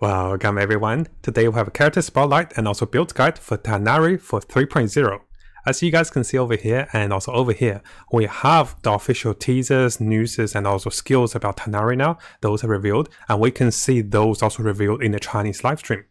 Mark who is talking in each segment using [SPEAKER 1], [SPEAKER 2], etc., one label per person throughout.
[SPEAKER 1] Welcome everyone. Today we have a character spotlight and also build guide for Tighnari for 3.0. As you guys can see over here and also over here, we have the official teasers, newses and also skills about Tighnari now. Those are revealed and we can see those also revealed in the Chinese livestream.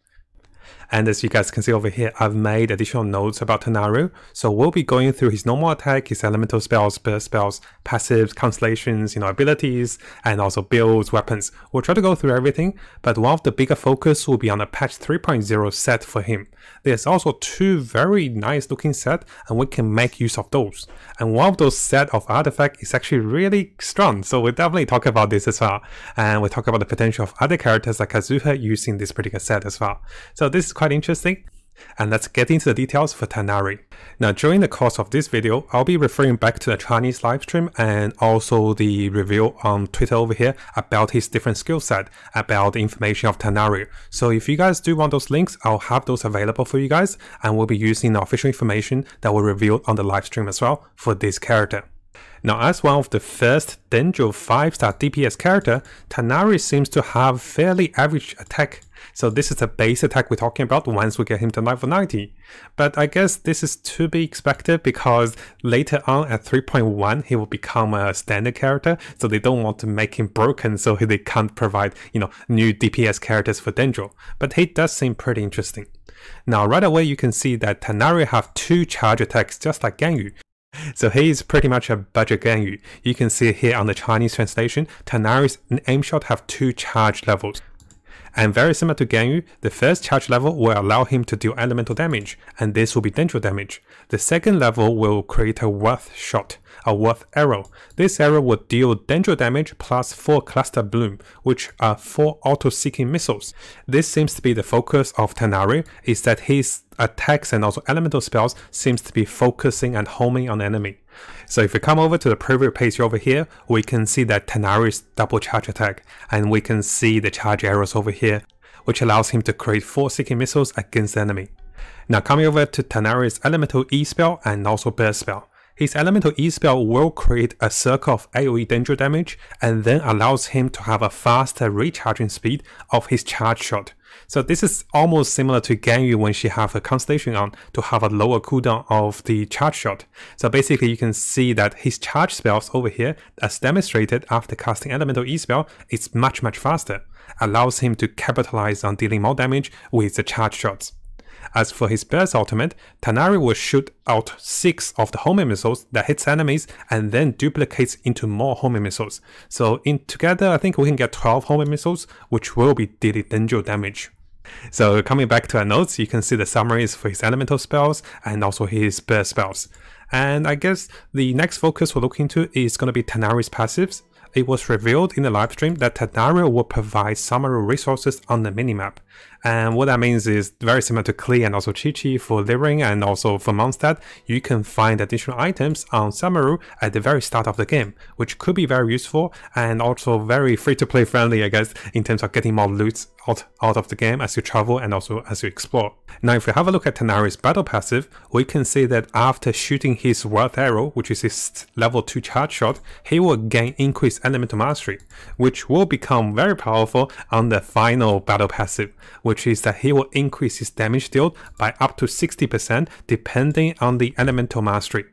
[SPEAKER 1] And as you guys can see over here, I've made additional notes about Tighnari. So we'll be going through his normal attack, his elemental spells, burst spells, passives, constellations, abilities, and also builds, weapons. We'll try to go through everything, but one of the bigger focus will be on the patch 3.0 set for him. There's also two very nice looking sets, and we can make use of those. And one of those set of artifacts is actually really strong, so we'll definitely talk about this as well. And we'll talk about the potential of other characters like Kazuha using this particular set as well. So this is quite interesting. And let's get into the details for Tighnari. Now during the course of this video, I'll be referring back to the Chinese livestream and also the review on Twitter over here about his different skill set, about the information of Tighnari. So if you guys do want those links, I'll have those available for you guys, and we'll be using the official information that will reveal on the livestream as well for this character. Now as one of the first Dendro 5-star DPS character, Tighnari seems to have fairly average attack. So this is the base attack we're talking about once we get him to level 90. But I guess this is to be expected because later on at 3.1 he will become a standard character, so they don't want to make him broken so they can't provide, new DPS characters for Dendro. But he does seem pretty interesting. Now right away you can see that Tighnari have two charge attacks just like Ganyu. So he is pretty much a budget Ganyu. You can see here on the Chinese translation, Tighnari's aim shot have two charge levels. And very similar to Ganyu, the first charge level will allow him to deal elemental damage, and this will be Dendro damage. The second level will create a worth shot, a worth arrow. This arrow will deal Dendro damage plus 4 cluster bloom, which are 4 auto-seeking missiles. This seems to be the focus of Tighnari, is that his attacks and also elemental spells seems to be focusing and homing on the enemy. So if we come over to the preview page over here, we can see that Tighnari's double charge attack, and we can see the charge arrows over here, which allows him to create 4 seeking missiles against the enemy. Now coming over to Tighnari's elemental E spell and also burst spell. His elemental E spell will create a circle of AoE Dendro damage and then allows him to have a faster recharging speed of his charge shot. So this is almost similar to Ganyu when she have a constellation on to have a lower cooldown of the charge shot. So basically you can see that his charge spells over here, as demonstrated after casting elemental E spell, is much faster, allows him to capitalize on dealing more damage with the charge shots. As for his burst ultimate, Tighnari will shoot out 6 of the homing missiles that hits enemies and then duplicates into more homing missiles. So in together I think we can get 12 homing missiles, which will be dealing Dendro damage. So coming back to our notes, you can see the summaries for his elemental spells and also his burst spells. And I guess the next focus we're looking to is going to be Tighnari's passives. It was revealed in the livestream that Tighnari will provide summary resources on the minimap. And what that means is very similar to Klee and also Chi-Chi for Living and also for Mondstadt, you can find additional items on Samaru at the very start of the game, which could be very useful and also very free-to-play friendly, I guess, in terms of getting more loot out of the game as you travel and also as you explore. Now if we have a look at Tighnari's battle passive, we can see that after shooting his worth arrow, which is his level 2 charge shot, he will gain increased elemental mastery, which will become very powerful on the final battle passive, which is that he will increase his damage dealt by up to 60% depending on the elemental mastery.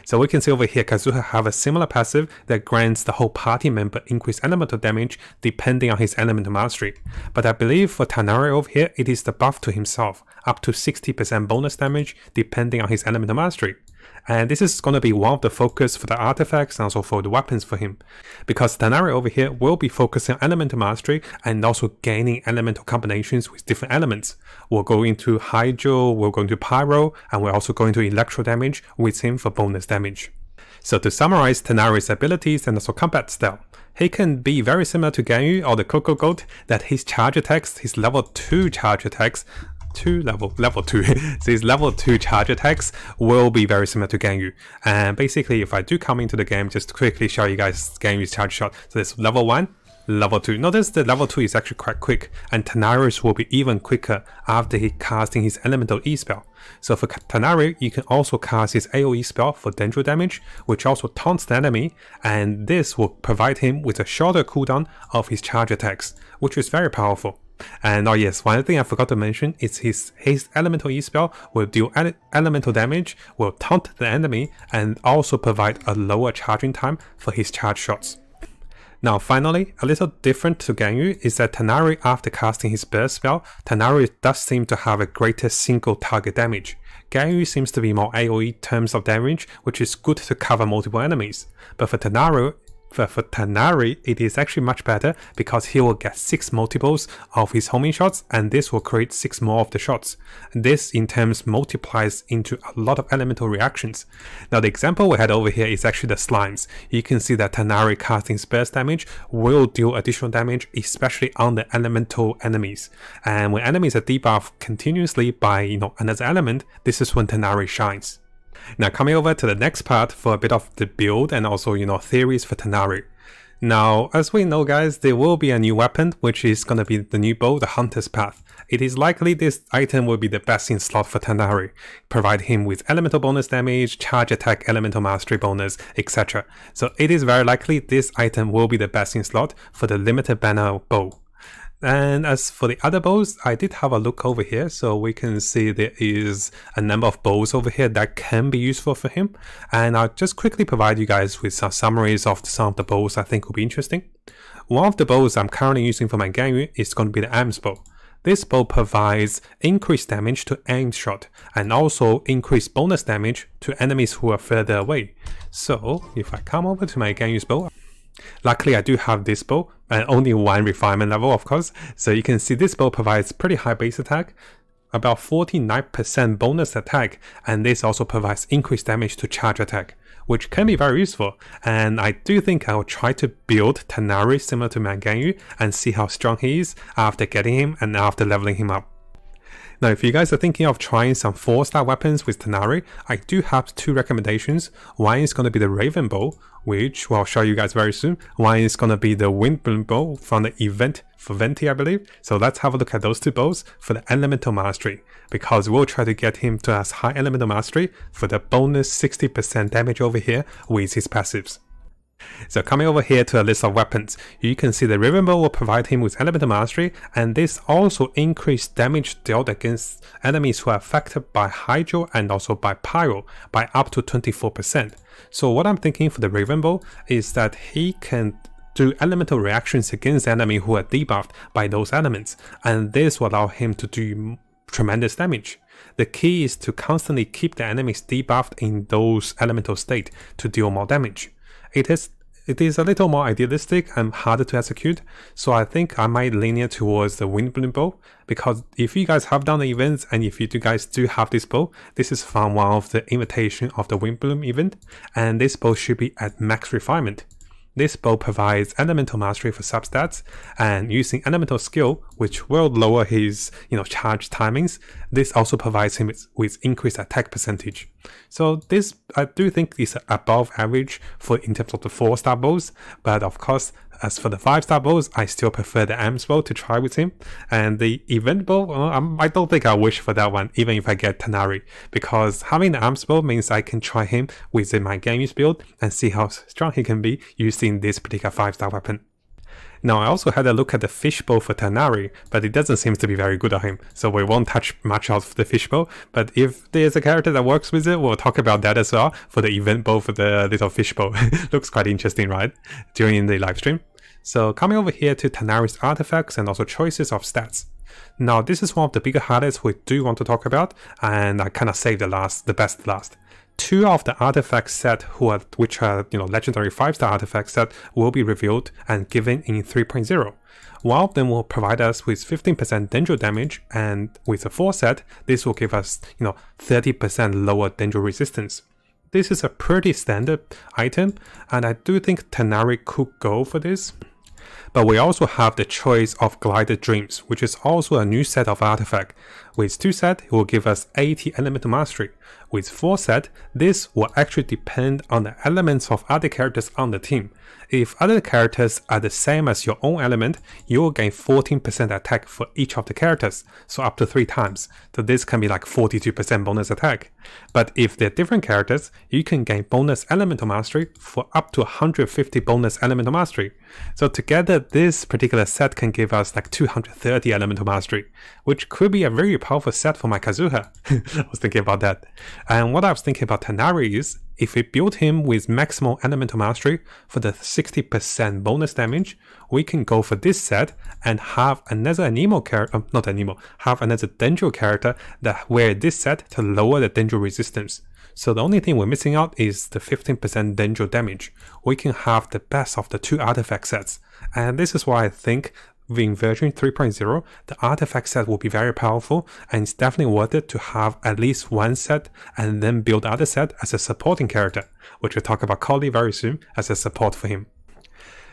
[SPEAKER 1] So we can see over here Kazuha have a similar passive that grants the whole party member increased elemental damage depending on his elemental mastery. But I believe for Tighnari over here it is the buff to himself, up to 60% bonus damage depending on his elemental mastery. And this is going to be one of the focus for the artifacts and also for the weapons for him. Because Tighnari over here will be focusing on elemental mastery and also gaining elemental combinations with different elements. We'll go into Hydro, we'll go into Pyro, and we're also going to electro damage with him for bonus damage. So to summarize Tighnari's abilities and also combat style, he can be very similar to Ganyu or the Coco Goat, that his charge attacks, his level 2 charge attacks, level 2 so his level 2 charge attacks will be very similar to Ganyu. And basically if I do come into the game, just to quickly show you guys Ganyu's charge shot. So there's level 1, level 2. Notice the level 2 is actually quite quick, and Tighnari's will be even quicker after he casting his elemental E spell. So for Tighnari, you can also cast his AoE spell for Dendro damage, which also taunts the enemy, and this will provide him with a shorter cooldown of his charge attacks, which is very powerful. And oh yes, one thing I forgot to mention is his elemental E spell will deal elemental damage, will taunt the enemy, and also provide a lower charging time for his charge shots. Now finally, a little different to Ganyu is that Tighnari, after casting his burst spell, Tighnari does seem to have a greater single target damage. Ganyu seems to be more AoE in terms of damage, which is good to cover multiple enemies. But for Tighnari, it is actually much better because he will get 6 multiples of his homing shots, and this will create 6 more of the shots. This in terms multiplies into a lot of elemental reactions. Now the example we had over here is actually the slimes. You can see that Tighnari casting burst damage will deal additional damage, especially on the elemental enemies. And when enemies are debuffed continuously by another element, this is when Tighnari shines. Now coming over to the next part for a bit of the build and also theories for Tighnari. Now as we know guys, there will be a new weapon which is gonna be the new bow, the Hunter's Path. It is likely this item will be the best in slot for Tighnari, provide him with elemental bonus damage, charge attack, elemental mastery bonus, etc. So it is very likely this item will be the best in slot for the limited banner bow. And as for the other bows, I did have a look over here, so we can see there is a number of bows over here that can be useful for him. And I'll just quickly provide you guys with some summaries of some of the bows I think will be interesting. One of the bows I'm currently using for my Ganyu is going to be the Aim's bow. This bow provides increased damage to aim shot and also increased bonus damage to enemies who are further away. So if I come over to my Ganyu's bow, luckily I do have this bow, and only 1 refinement level of course, so you can see this bow provides pretty high base attack, about 49% bonus attack, and this also provides increased damage to charge attack, which can be very useful. And I do think I will try to build Tighnari similar to my Ganyu and see how strong he is after getting him and after leveling him up. Now if you guys are thinking of trying some 4-star weapons with Tighnari, I do have 2 recommendations. One is going to be the Raven Bow, which I'll show you guys very soon. One is going to be the Windbloom Bow from the event for Venti I believe. So let's have a look at those 2 bows for the elemental mastery, because we'll try to get him to as high elemental mastery for the bonus 60% damage over here with his passives. So coming over here to a list of weapons, you can see the Raven Bow will provide him with elemental mastery, and this also increased damage dealt against enemies who are affected by Hydro and also by Pyro by up to 24%. So what I'm thinking for the Raven Bow is that he can do elemental reactions against enemy who are debuffed by those elements, and this will allow him to do tremendous damage. The key is to constantly keep the enemies debuffed in those elemental state to deal more damage. It is a little more idealistic and harder to execute, so I think I might lean towards the Windbloom Bow, because if you guys have done the events and if you guys do have this bow, this is from one of the invitation of the Windbloom event, and this bow should be at max refinement. This bow provides elemental mastery for substats, and using elemental skill, which will lower his charge timings, this also provides him with increased attack percentage. So this I do think is above average for in terms of the 4-star bows, but of course as for the 5-star bows, I still prefer the Aim's bow to try with him. And the event bow, I don't think I'll wish for that one even if I get Tighnari, because having the Aim's bow means I can try him within my Ganyu's build and see how strong he can be using this particular 5-star weapon. Now I also had a look at the fishbow for Tighnari, but it doesn't seem to be very good on him, so we won't touch much of the fishbow. But if there's a character that works with it, we'll talk about that as well for the event bow for the little fishbow. Looks quite interesting, right? During the live stream. So coming over here to Tighnari's artifacts and also choices of stats. Now this is one of the bigger highlights we do want to talk about, and I kind of saved the best last. 2 of the artifact set which are legendary 5-star artifact set will be revealed and given in 3.0. One of them will provide us with 15% danger damage, and with a 4 set, this will give us 30% lower danger resistance. This is a pretty standard item, and I do think Tighnari could go for this. But we also have the choice of Glided Dreams, which is also a new set of artifact. With 2 sets, it will give us 80 elemental mastery, With 4 set, this will actually depend on the elements of other characters on the team. If other characters are the same as your own element, you will gain 14% attack for each of the characters, so up to 3 times. So this can be like 42% bonus attack. But if they're different characters, you can gain bonus elemental mastery for up to 150 bonus elemental mastery. So together, this particular set can give us like 230 elemental mastery, which could be a very powerful set for my Kazuha. I was thinking about that. And what I was thinking about Tighnari is, if we build him with maximal elemental mastery for the 60% bonus damage, we can go for this set and have another anemo character, have another Dendro character that wear this set to lower the Dendro resistance. So the only thing we're missing out is the 15% Dendro damage. We can have the best of the 2 artifact sets. And this is why I think in version 3.0, the artifact set will be very powerful, and it's definitely worth it to have at least 1 set and then build the other set as a supporting character, which we'll talk about Collie very soon as a support for him.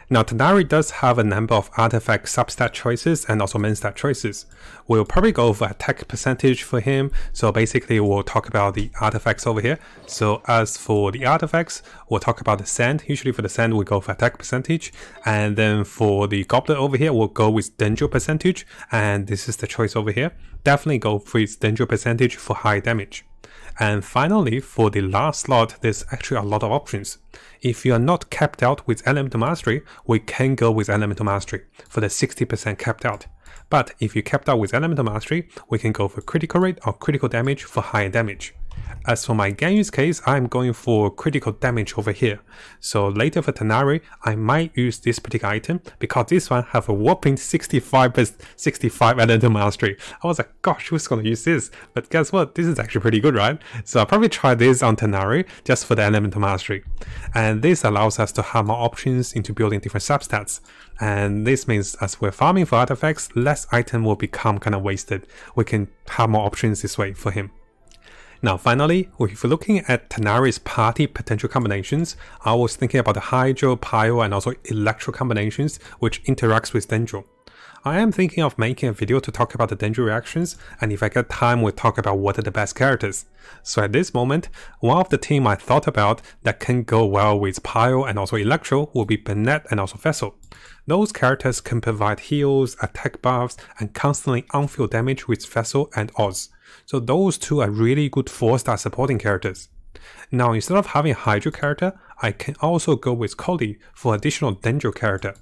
[SPEAKER 1] Now, Tighnari does have a number of artifact substat choices and also min stat choices. We'll probably go over attack percentage for him, so basically we'll talk about the artifacts over here. So as for the artifacts, we'll talk about the sand. Usually for the sand, we go for attack percentage, and then for the goblet over here, we'll go with Dendro percentage, and this is the choice over here. Definitely go with Dendro percentage for high damage. And finally, for the last slot, there's actually a lot of options. If you are not capped out with Elemental Mastery, we can go with Elemental Mastery for the 60% capped out. But if you capped out with Elemental Mastery, we can go for critical rate or critical damage for higher damage. As for my Ganyu's case, I'm going for critical damage over here. So later for Tighnari, I might use this particular item because this one have a whopping 65 elemental mastery. I was like, gosh, who's going to use this? But guess what? This is actually pretty good, right? So I'll probably try this on Tighnari just for the elemental mastery. And this allows us to have more options into building different substats. And this means as we're farming for artifacts, less item will become kind of wasted. We can have more options this way for him. Now finally, if we're looking at Tighnari's party potential combinations, I was thinking about the Hydro, Pyro and also Electro combinations which interacts with Dendro. I am thinking of making a video to talk about the Dendro reactions, and if I get time we'll talk about what are the best characters. So at this moment, one of the team I thought about that can go well with Pyro and also Electro will be Bennett and also Vessel. Those characters can provide heals, attack buffs, and constantly on-field damage with Vessel and Oz. So those 2 are really good 4-star supporting characters. Now instead of having a Hydro character, I can also go with Collie for additional Dendro character.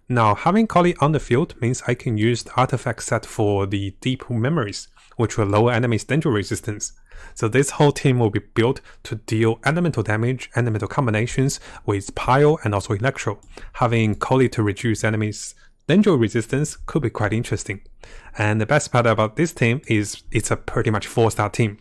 [SPEAKER 1] Now having Collie on the field means I can use the artifact set for the Deep Memories, which will lower enemies' Dendro resistance. So this whole team will be built to deal elemental damage, elemental combinations with Pyro and also Electro. Having Collie to reduce enemies' Dendro resistance could be quite interesting. And the best part about this team is it's a pretty much 4-star team.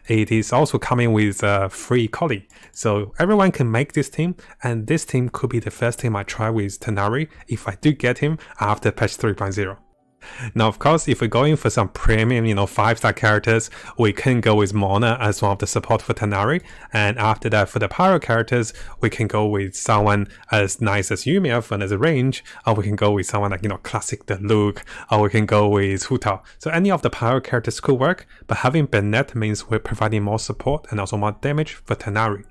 [SPEAKER 1] It is also coming with a free Collie, so everyone can make this team, and this team could be the first team I try with Tighnari if I do get him after patch 3.0. Now of course, if we're going for some premium, 5-star characters, we can go with Mona as one of the support for Tighnari, and after that for the Pyro characters, we can go with someone as nice as Yumiya for another range, or we can go with someone like, classic the Luke, or we can go with Hu Tao. So any of the Pyro characters could work, but having Bennett means we're providing more support and also more damage for Tighnari.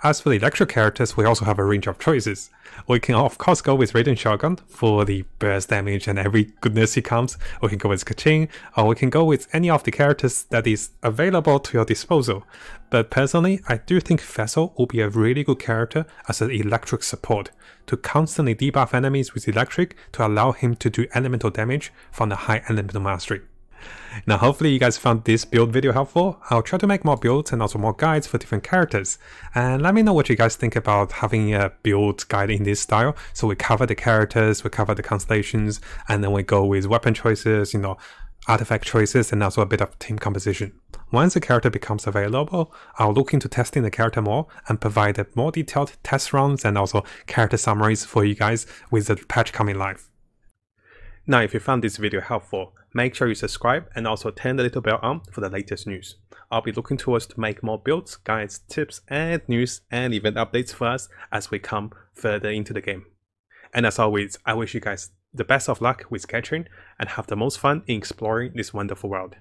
[SPEAKER 1] As for the Electro characters, we also have a range of choices. We can of course go with Raiden Shogun for the burst damage and every goodness he comes. We can go with Kaching, or we can go with any of the characters that is available to your disposal. But personally, I do think Vessel will be a really good character as an electric support, to constantly debuff enemies with electric to allow him to do elemental damage from the high elemental mastery. Now hopefully you guys found this build video helpful. I'll try to make more builds and also more guides for different characters. And let me know what you guys think about having a build guide in this style. So we cover the characters, we cover the constellations, and then we go with weapon choices, artifact choices, and also a bit of team composition. Once the character becomes available, I'll look into testing the character more and provide more detailed test runs and also character summaries for you guys with the patch coming live. Now if you found this video helpful, make sure you subscribe and also turn the little bell on for the latest news. I'll be looking towards to make more builds, guides, tips and news and event updates for us as we come further into the game. And as always, I wish you guys the best of luck with Genshin and have the most fun in exploring this wonderful world.